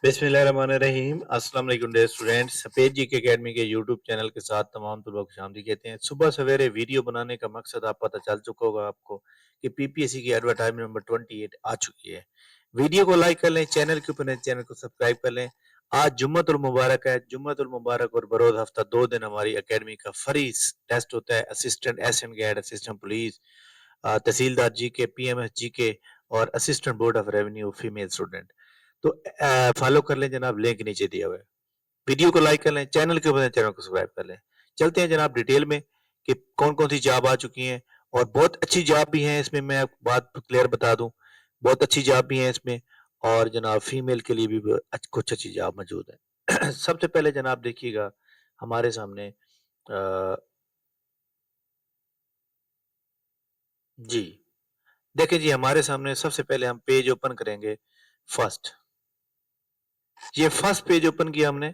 बिस्मिल्लाहिर्रहमानिर्रहीम। अस्सलाम वालेकुम डियर स्टूडेंट्स। सफेद जी के एकेडमी के यूट्यूब चैनल के साथ तमाम तलबा को खुशामदीद कहते हैं। सुबह सवेरे वीडियो बनाने का मकसद आप पता चल चुका होगा आपको कि पीपीएससी की एडवर्टाइजमेंट नंबर 28 आ चुकी है। वीडियो को लाइक कर लें, चैनल के ऊपर चैनल को सब्सक्राइब कर लें। आज जुम्मतुल मुबारक है। जुम्मतुल मुबारक और बरोज हफ्ता 2 दिन हमारी एकेडमी का फ्री टेस्ट होता है। असिस्टेंट एसएन गैड, असिस्टेंट पुलिस, तहसीलदार जी के, पीएमएस जी के और assistant board of revenue female student. तो फॉलो कर लें जनाब, लिंक नीचे दिया हुआ है। वीडियो को लाइक कर लें, चैनल के ऊपर चैनल को सब्सक्राइब कर लें। चलते हैं जनाब डिटेल में कि कौन कौन सी जॉब आ चुकी हैं और बहुत अच्छी जॉब भी हैं इसमें। मैं आपको बात क्लियर बता दूं, बहुत अच्छी जॉब भी हैं इसमें और जनाब फीमेल के लिए भी कुछ अच्छी जॉब मौजूद है। सबसे पहले जनाब देखिएगा हमारे सामने जी देखें जी, हमारे सामने सबसे पहले हम पेज ओपन करेंगे। फर्स्ट, ये फर्स्ट पेज ओपन किया हमने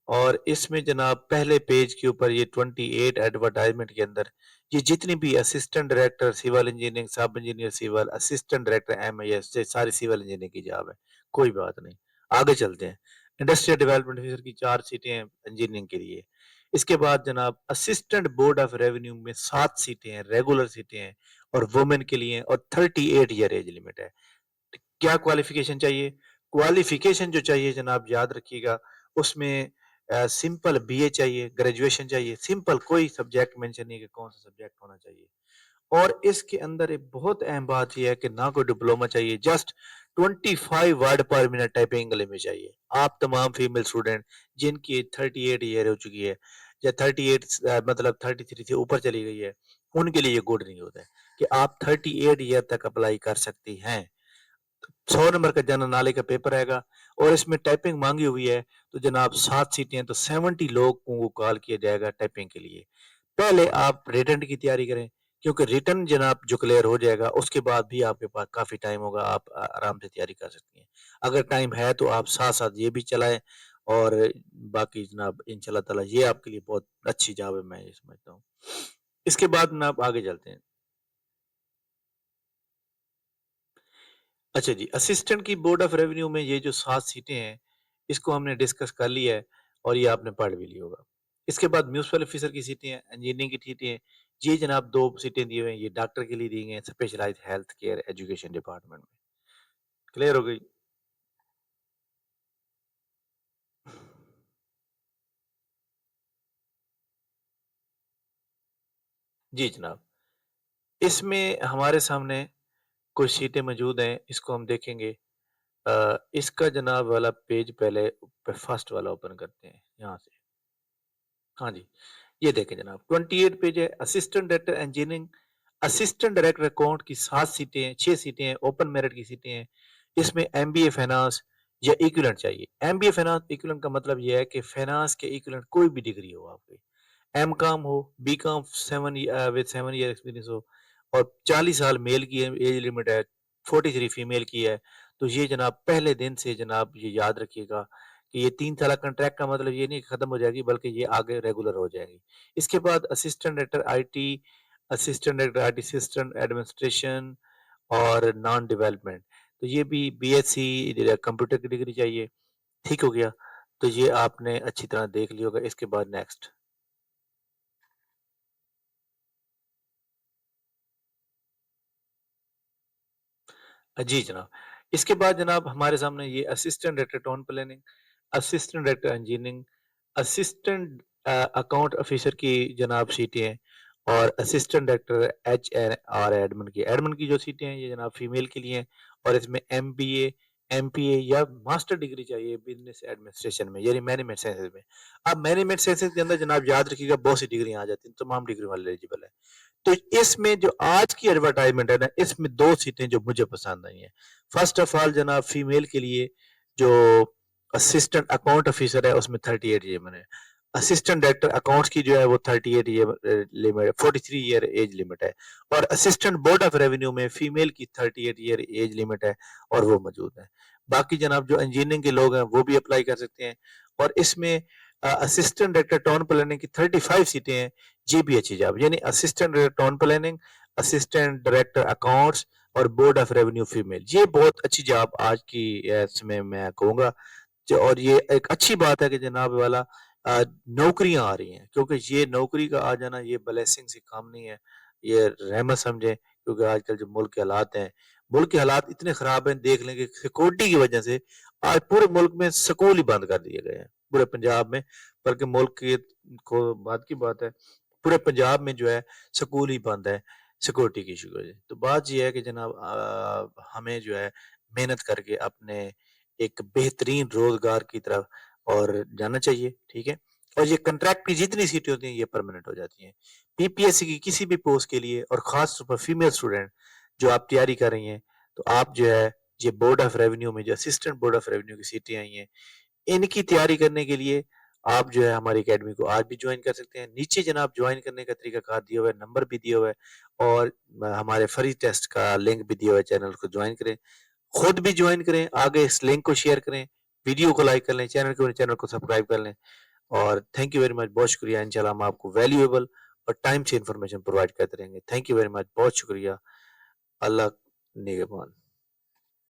और इसमें जनाब पहले पेज के ऊपर ये 28 एडवर्टाइजमेंट के अंदर ये जितनी भी assistant director civil engineering, sub engineer civil, assistant director MIS से सारी सिविल इंजीनियरिंग की जॉब है। कोई बात नहीं, आगे चलते हैं। इंडस्ट्रियल डेवलपमेंट ऑफिसर की 4 सीटें हैं इंजीनियरिंग के लिए। इसके बाद जनाब असिस्टेंट बोर्ड ऑफ रेवेन्यू में 7 सीटें हैं, रेगुलर सीटें हैं और वुमेन के लिए और 38 ईयर एज लिमिट है। क्या क्वालिफिकेशन चाहिए? क्वालिफिकेशन जो चाहिए जनाब याद रखिएगा, उसमें सिंपल बीए चाहिए, ग्रेजुएशन चाहिए, सिंपल, कोई सब्जेक्ट मेंशन नहीं कि कौन सा सब्जेक्ट होना चाहिए। और इसके अंदर एक बहुत अहम बात यह है कि ना कोई डिप्लोमा चाहिए, जस्ट 25 वर्ड पर मिनट टाइपिंग इंग्लिश में चाहिए। आप तमाम फीमेल स्टूडेंट जिनकी 38 ईयर हो चुकी है या 38 मतलब 33 से ऊपर चली गई है, उनके लिए ये गुड नहीं होता है कि आप 38 ईयर तक अप्लाई कर सकती हैं। 100 नंबर का जनरल नॉलेज का पेपर आएगा और इसमें टाइपिंग मांगी हुई है। तो जनाब 7 सीटें हैं तो 70 लोगों को कॉल किया जाएगा टाइपिंग के लिए। पहले आप रिटन की तैयारी करें, क्योंकि रिटन जनाब जो क्लियर हो जाएगा उसके बाद भी आपके पास काफी टाइम होगा, आप आराम से तैयारी कर सकती हैं। अगर टाइम है तो आप साथ साथ ये भी चलाएं और बाकी जनाब इंशाल्लाह ताला ये आपके लिए बहुत अच्छी जॉब है, मैं ये समझता हूँ। इसके बाद जनाब आगे चलते हैं। अच्छा जी, असिस्टेंट की बोर्ड ऑफ रेवेन्यू में ये जो 7 सीटें हैं, इसको हमने डिस्कस कर लिया है और ये आपने पढ़ भी लिया होगा। इसके बाद म्यूनिसिपल ऑफिसर की सीटें हैं, इंजीनियरिंग की सीटें हैं। ये जनाब 2 सीटें दी हुई हैं, ये डॉक्टर के लिए दी गई हैं, specialized health care education department में। क्लियर हो गई? जी जनाब। इसमें हमारे सामने कुछ सीटें मौजूद हैं, इसको हम देखेंगे। इसका जनाब वाला पेज पहले फर्स्ट वाला ओपन करते हैं यहाँ से। हाँ जी, ये देखें जनाब 28 पेज है। Assistant director engineering, assistant director account की 7 सीटें हैं, 6 सीटें हैं, ओपन मेरिट की सीटें हैं। इसमें एमबीए फाइनेंस या इक्विवेलेंट चाहिए। एमबीए फाइनेंस इक्विवेलेंट का मतलब ये है कि फाइनेंस के इक्विवेलेंट कोई भी डिग्री हो आपकी, एम कॉम हो, बी कॉम 7 ईयर एक्सपीरियंस हो और 40 साल मेल की एज लिमिट है, 43 फीमेल की है। तो ये जनाब पहले दिन से जनाब ये याद रखिएगा कि ये 3 साल कॉन्ट्रैक्ट का मतलब ये नहीं कि खत्म हो जाएगी, बल्कि ये आगे रेगुलर हो जाएगी। इसके बाद assistant director IT, assistant director IT system administration और नॉन डेवलपमेंट, तो ये भी बीएससी कंप्यूटर की डिग्री चाहिए। ठीक हो गया, तो ये आपने अच्छी तरह देख लिया होगा। इसके बाद नेक्स्ट, जी जनाब। इसके बाद जनाब हमारे सामने ये assistant director town planning, assistant director engineering, assistant account officer की जनाब सीटें हैं और assistant director H R admin की जो सीटें हैं ये जनाब फीमेल के लिए हैं और इसमें एमबीए, एमपीए या मास्टर डिग्री चाहिए बिजनेस एडमिनिस्ट्रेशन में, यानी मैनेजमेंट साइंसेज में। अब मैनेजमेंट साइंसेज के अंदर जनाब याद रखिएगा बहुत सी डिग्री आ जाती हैं, तमाम डिग्री वाले एलिजिबल है। तो इसमें जो आज की एडवर्टाइजमेंट है ना, इसमें 2 सीटें जो मुझे पसंद आई हैं। फर्स्ट ऑफ ऑल जनाब फीमेल के लिए जो असिस्टेंट अकाउंट ऑफिसर है उसमें 38 ईयर है। असिस्टेंट डायरेक्टर अकाउंट्स की जो है वो 38 year limit, 43 year age limit है। और असिस्टेंट बोर्ड ऑफ रेवेन्यू में फीमेल की 38 ईयर एज लिमिट है और वो मौजूद है। बाकी जनाब जो इंजीनियरिंग के लोग हैं वो भी अप्लाई कर सकते हैं। और इसमें असिस्टेंट डायरेक्टर टाउन प्लानिंग की 35 सीटें हैं। ये भी अच्छी जॉब, यानी assistant director town planning, assistant director accounts और बोर्ड ऑफ रेवेन्यू फीमेल, ये बहुत अच्छी जॉब आज की इसमें मैं कहूँगा। اور یہ ایک اچھی بات ہے کہ جناب والا نوکریاں آ رہی ہیں، کیونکہ یہ نوکری کا آ جانا یہ بلیسنگ سے کام نہیں ہے، یہ رحمت سمجھیں، کیونکہ آج کل جو ملک کے حالات ہیں، ملک کے حالات اتنے خراب ہیں، دیکھ لیں کہ سیکورٹی کی وجہ سے آج پورے ملک میں سکول ہی بند کر دیے گئے ہیں، پورے پنجاب میں، بلکہ ملک کی کو بات کی بات ہے، پورے پنجاب میں جو ہے سکول ہی بند ہے سیکورٹی کی ایشو کی وجہ سے۔ تو بات یہ ہے کہ جناب ہمیں جو ہے محنت کر کے اپنے ایک بہترین روزگار کی طرف اور جانا چاہیے، ٹھیک ہے، اور یہ کنٹریکٹ کی جتنی سیٹیں ہوتی ہیں یہ پرماننٹ ہو جاتی ہیں۔ پی پی ایس سی کی کسی بھی پوسٹ کے لیے، اور خاص طور پر فیمیل اسٹوڈنٹ جو آپ تیاری کر رہی ہیں، تو آپ جو ہے یہ بورڈ آف ریونیو میں جو اسسٹنٹ بورڈ آف ریونیو کی سیٹیں آئی ہیں، ان کی تیاری کرنے کے لیے آپ جو ہے ہماری اکیڈمی کو آج بھی جوائن کر سکتے ہیں۔ نیچے جناب جوائن کرنے کا طریقہ کار دیا ہوا ہے، نمبر بھی دیا ہوا ہے، اور ہمارے فری ٹیسٹ کا لنک بھی دیا ہوا ہے، چینل کو جوائن کریں، خود بھی جوائن کریں، آگے اس لنک کو شیئر کریں، ویڈیو کو لائک کر لیں، چینل کو سبسکرائب کر لیں، اور تھینک یو ویری مچ، بہت شکریہ۔ انشاءاللہ ہم آپ کو ویلیویبل اور ٹائم سے انفارمیشن پرووائڈ کرتے رہیں گے۔ تھینک یو ویری مچ، بہت شکریہ۔ اللہ نگہبان۔